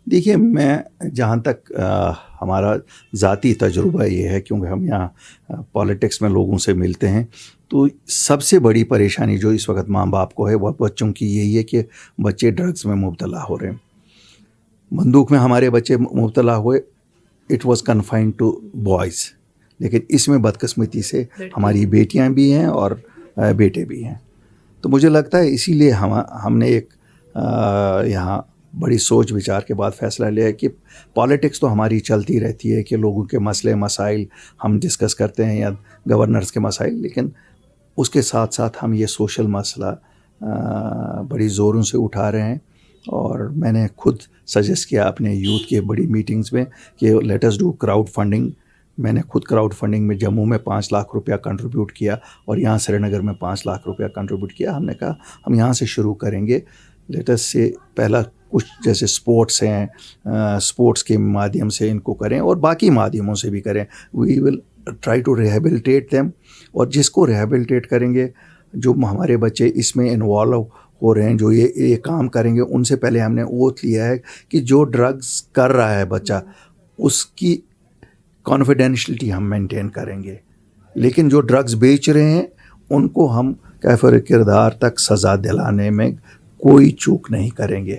دیکھیے میں جہاں تک ہمارا ذاتی تجربہ یہ ہے، کیونکہ ہم یہاں پالیٹکس میں لوگوں سے ملتے ہیں، تو سب سے بڑی پریشانی جو اس وقت ماں باپ کو ہے وہ بچوں کی یہی ہے کہ بچے ڈرگز میں مبتلا ہو رہے ہیں. بندوق میں ہمارے بچے مبتلا ہوئے، it was confined to boys, لیکن اس میں بدقسمتی سے ہماری بیٹیاں بھی ہیں اور بیٹے بھی ہیں. تو مجھے لگتا ہے اسی لیے ہم نے ایک یہاں بڑی سوچ وچار کے بعد فیصلہ لیا ہے کہ پالیٹکس تو ہماری چلتی رہتی ہے کہ لوگوں کے مسئلے مسائل ہم ڈسکس کرتے ہیں یا گورنرز کے مسائل، لیکن اس کے ساتھ ساتھ ہم یہ سوشل مسئلہ بڑی زوروں سے اٹھا رہے ہیں. اور میں نے خود سجیسٹ کیا اپنے یوتھ کے بڑی میٹنگز میں کہ let us do crowdfunding. میں نے خود کراؤڈ فنڈنگ میں جموں میں 5 لاکھ روپیہ کنٹریبیوٹ کیا اور یہاں سری نگر میں 5 لاکھ روپیہ کنٹریبیوٹ کیا. ہم نے کہا ہم یہاں سے شروع کریں گے. لیٹس سے پہلا کچھ جیسے سپورٹس ہیں، سپورٹس کے مادھیم سے ان کو کریں اور باقی مادھیموں سے بھی کریں. We will try to rehabilitate them. اور جس کو ریہیبلیٹیٹ کریں گے، جو ہمارے بچے اس میں انوالو ہو رہے ہیں، جو یہ کام کریں گے، ان سے پہلے ہم نے اوتھ لیا ہے کہ جو ڈرگز کر رہا ہے بچہ اس کی کانفیڈینشلٹی ہم مینٹین کریں گے، لیکن جو ڈرگز بیچ رہے ہیں ان کو ہم کیفر کردار تک سزا دلانے میں کوئی چوک نہیں کریں گے.